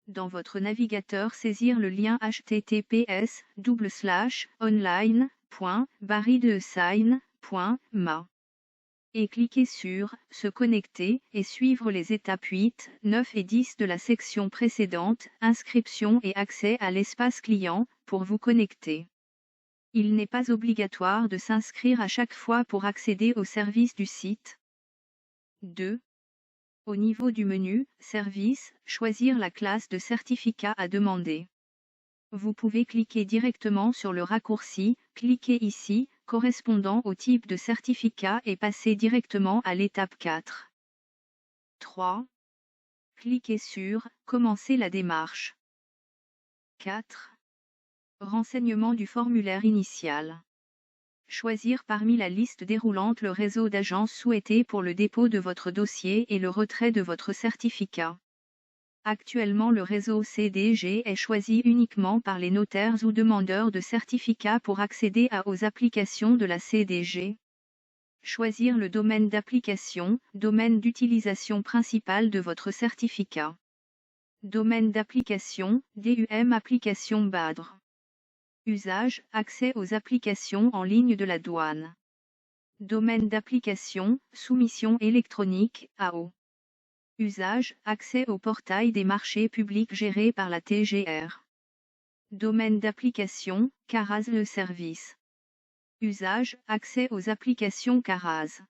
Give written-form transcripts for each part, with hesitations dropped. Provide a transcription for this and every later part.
dans votre navigateur saisir le lien https://online.barrydesign.ma et cliquer sur « Se connecter » et suivre les étapes 8, 9 et 10 de la section précédente, inscription et accès à l'espace client, pour vous connecter. Il n'est pas obligatoire de s'inscrire à chaque fois pour accéder au service du site. 2. Au niveau du menu « Service », choisir la classe de certificat à demander. Vous pouvez cliquer directement sur le raccourci « Cliquez ici » correspondant au type de certificat et passer directement à l'étape 4. 3. Cliquez sur « Commencer la démarche ». 4. Renseignement du formulaire initial. Choisir parmi la liste déroulante le réseau d'agences souhaité pour le dépôt de votre dossier et le retrait de votre certificat. Actuellement, le réseau CDG est choisi uniquement par les notaires ou demandeurs de certificats pour accéder aux applications de la CDG. Choisir le domaine d'application, domaine d'utilisation principal de votre certificat. Domaine d'application, DUM application BADR. Usage, accès aux applications en ligne de la douane. Domaine d'application, soumission électronique, AO. Usage, accès au portail des marchés publics géré par la TGR. Domaine d'application, CARAS le service. Usage, accès aux applications CARAS.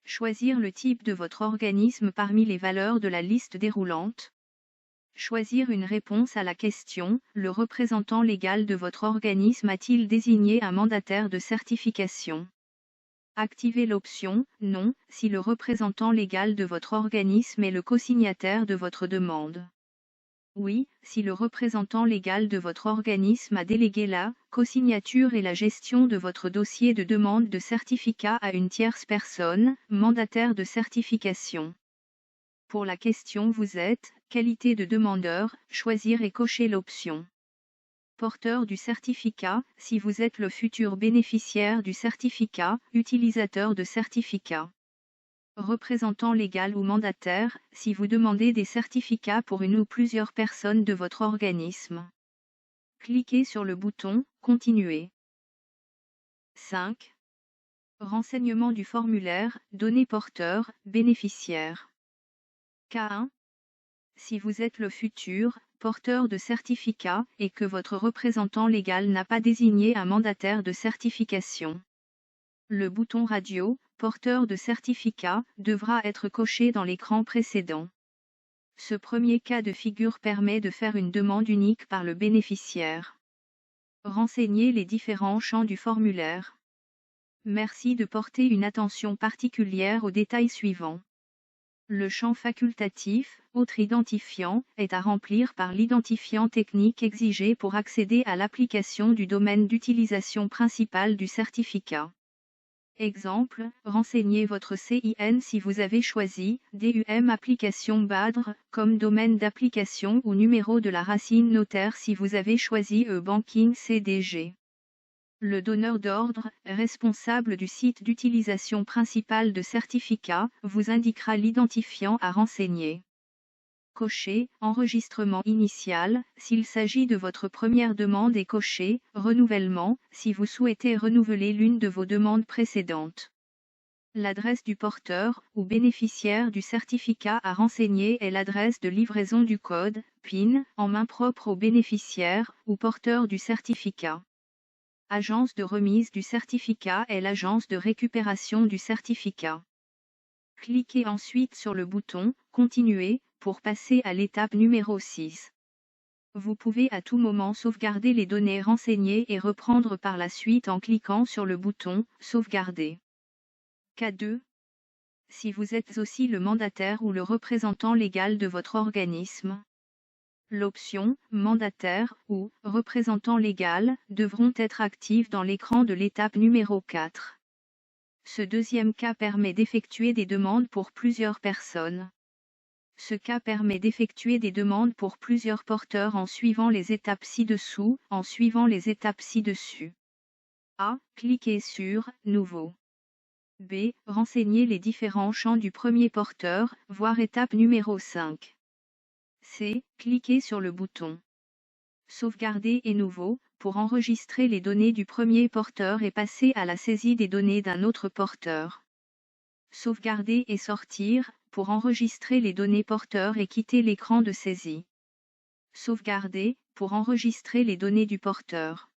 Choisir le type de votre organisme parmi les valeurs de la liste déroulante. Choisir une réponse à la question, le représentant légal de votre organisme a-t-il désigné un mandataire de certification? Activez l'option « Non » si le représentant légal de votre organisme est le cosignataire de votre demande. Oui, si le représentant légal de votre organisme a délégué la cosignature et la gestion de votre dossier de demande de certificat à une tierce personne, mandataire de certification. Pour la question vous êtes, qualité de demandeur, choisir et cocher l'option. Porteur du certificat, si vous êtes le futur bénéficiaire du certificat, utilisateur de certificat. Représentant légal ou mandataire, si vous demandez des certificats pour une ou plusieurs personnes de votre organisme. Cliquez sur le bouton « Continuer ». 5. Renseignement du formulaire, données porteurs, bénéficiaires. K1. Si vous êtes le futur porteur de certificat et que votre représentant légal n'a pas désigné un mandataire de certification. Le bouton radio, porteur de certificat, devra être coché dans l'écran précédent. Ce premier cas de figure permet de faire une demande unique par le bénéficiaire. Renseignez les différents champs du formulaire. Merci de porter une attention particulière aux détails suivants. Le champ facultatif, autre identifiant, est à remplir par l'identifiant technique exigé pour accéder à l'application du domaine d'utilisation principal du certificat. Exemple, renseignez votre CIN si vous avez choisi DUM application BADR comme domaine d'application ou numéro de la racine notaire si vous avez choisi e-banking CDG. Le donneur d'ordre, responsable du site d'utilisation principale de certificat, vous indiquera l'identifiant à renseigner. Cochez « Enregistrement initial » s'il s'agit de votre première demande et cochez « Renouvellement » si vous souhaitez renouveler l'une de vos demandes précédentes. L'adresse du porteur ou bénéficiaire du certificat à renseigner est l'adresse de livraison du code PIN en main propre au bénéficiaire ou porteur du certificat. Agence de remise du certificat est l'agence de récupération du certificat. Cliquez ensuite sur le bouton « Continuer » pour passer à l'étape numéro 6. Vous pouvez à tout moment sauvegarder les données renseignées et reprendre par la suite en cliquant sur le bouton « Sauvegarder ». K2. Si vous êtes aussi le mandataire ou le représentant légal de votre organisme. L'option « Mandataire » ou « Représentant légal » devront être actives dans l'écran de l'étape numéro 4. Ce deuxième cas permet d'effectuer des demandes pour plusieurs personnes. Ce cas permet d'effectuer des demandes pour plusieurs porteurs en suivant les étapes ci-dessous, en suivant les étapes ci-dessus. A. Cliquez sur « Nouveau ». B. Renseignez les différents champs du premier porteur, voire étape numéro 5. C. Cliquez sur le bouton Sauvegarder et nouveau, pour enregistrer les données du premier porteur et passer à la saisie des données d'un autre porteur. Sauvegarder et sortir, pour enregistrer les données porteurs et quitter l'écran de saisie. Sauvegarder, pour enregistrer les données du porteur.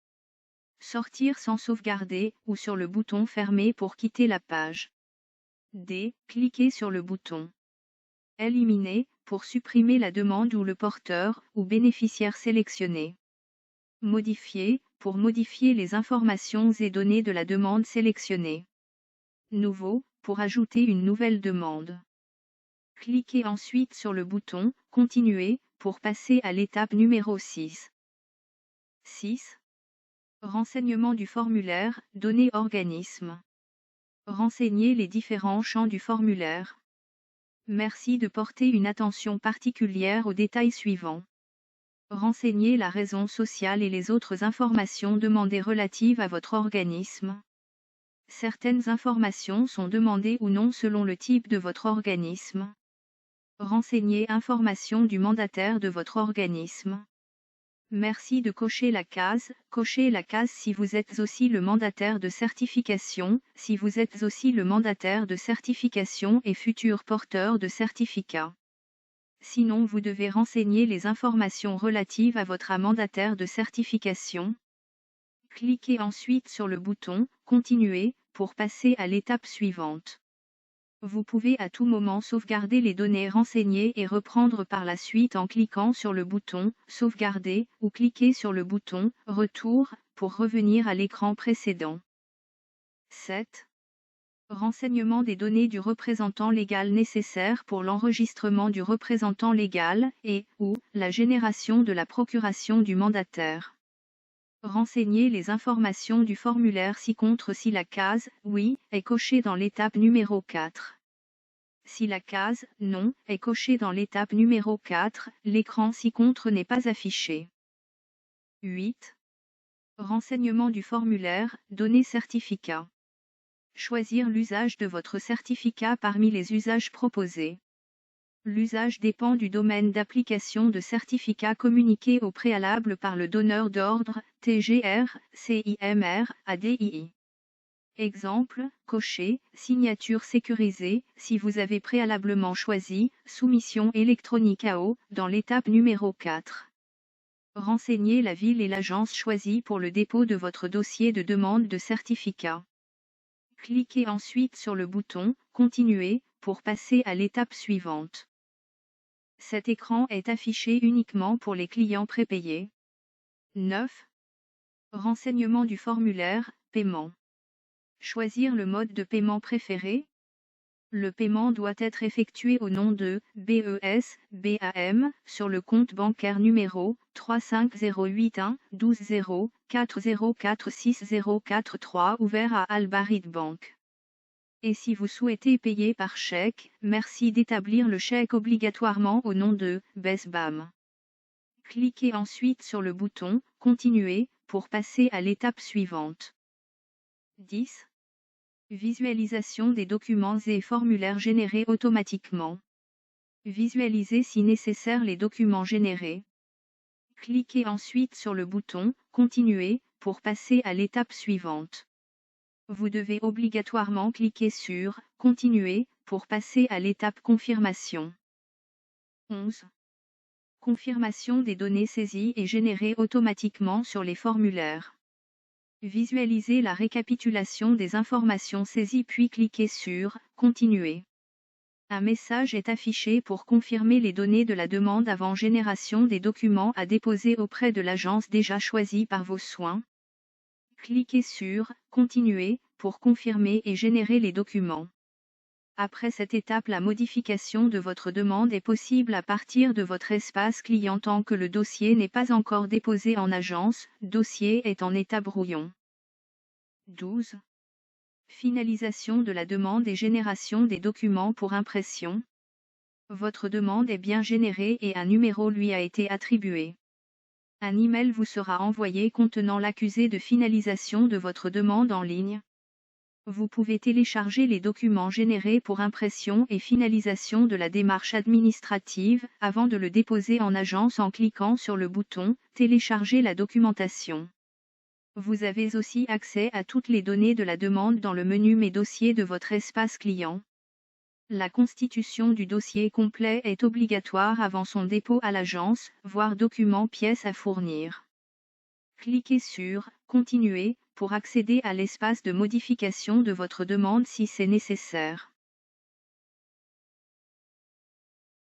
Sortir sans sauvegarder, ou sur le bouton fermer pour quitter la page. D. Cliquez sur le bouton Éliminer, pour supprimer la demande ou le porteur, ou bénéficiaire sélectionné. Modifier, pour modifier les informations et données de la demande sélectionnée. Nouveau, pour ajouter une nouvelle demande. Cliquez ensuite sur le bouton « Continuer » pour passer à l'étape numéro 6. 6. Renseignement du formulaire, données organisme. Renseignez les différents champs du formulaire. Merci de porter une attention particulière aux détails suivants. Renseignez la raison sociale et les autres informations demandées relatives à votre organisme. Certaines informations sont demandées ou non selon le type de votre organisme. Renseignez informations du mandataire de votre organisme. Merci de cocher la case. Cochez la case si vous êtes aussi le mandataire de certification, si vous êtes aussi le mandataire de certification et futur porteur de certificat. Sinon vous devez renseigner les informations relatives à votre mandataire de certification. Cliquez ensuite sur le bouton « Continuer » pour passer à l'étape suivante. Vous pouvez à tout moment sauvegarder les données renseignées et reprendre par la suite en cliquant sur le bouton « Sauvegarder » ou cliquer sur le bouton « Retour » pour revenir à l'écran précédent. 7. Renseignement des données du représentant légal nécessaires pour l'enregistrement du représentant légal et ou la génération de la procuration du mandataire. Renseignez les informations du formulaire ci-contre si la case « Oui » est cochée dans l'étape numéro 4. Si la case « Non » est cochée dans l'étape numéro 4, l'écran ci-contre n'est pas affiché. 8. Renseignement du formulaire « Données certificat ». Choisir l'usage de votre certificat parmi les usages proposés. L'usage dépend du domaine d'application de certificat communiqué au préalable par le donneur d'ordre, TGR, CIMR, ADII. Exemple, cocher, signature sécurisée, si vous avez préalablement choisi, soumission électronique AO, dans l'étape numéro 4. Renseignez la ville et l'agence choisie pour le dépôt de votre dossier de demande de certificat. Cliquez ensuite sur le bouton « Continuer » pour passer à l'étape suivante. Cet écran est affiché uniquement pour les clients prépayés. 9. Renseignement du formulaire « Paiement ». Choisir le mode de paiement préféré. Le paiement doit être effectué au nom de BES, BAM, sur le compte bancaire numéro 35081 12 4046043 ouvert à Al-Barid Bank. Et si vous souhaitez payer par chèque, merci d'établir le chèque obligatoirement au nom de BES-BAM. Cliquez ensuite sur le bouton « Continuer » pour passer à l'étape suivante. 10. Visualisation des documents et formulaires générés automatiquement. Visualisez si nécessaire les documents générés. Cliquez ensuite sur le bouton « Continuer » pour passer à l'étape suivante. Vous devez obligatoirement cliquer sur « Continuer » pour passer à l'étape Confirmation. 11. Confirmation des données saisies et générées automatiquement sur les formulaires. Visualisez la récapitulation des informations saisies puis cliquez sur « Continuer ». Un message est affiché pour confirmer les données de la demande avant génération des documents à déposer auprès de l'agence déjà choisie par vos soins. Cliquez sur « Continuer » pour confirmer et générer les documents. Après cette étape, la modification de votre demande est possible à partir de votre espace client tant que le dossier n'est pas encore déposé en agence, dossier est en état brouillon. 12. Finalisation de la demande et génération des documents pour impression. Votre demande est bien générée et un numéro lui a été attribué. Un email vous sera envoyé contenant l'accusé de finalisation de votre demande en ligne. Vous pouvez télécharger les documents générés pour impression et finalisation de la démarche administrative, avant de le déposer en agence en cliquant sur le bouton « Télécharger la documentation ». Vous avez aussi accès à toutes les données de la demande dans le menu Mes dossiers de votre espace client. La constitution du dossier complet est obligatoire avant son dépôt à l'agence, voire document pièce à fournir. Cliquez sur « Continuer » pour accéder à l'espace de modification de votre demande si c'est nécessaire.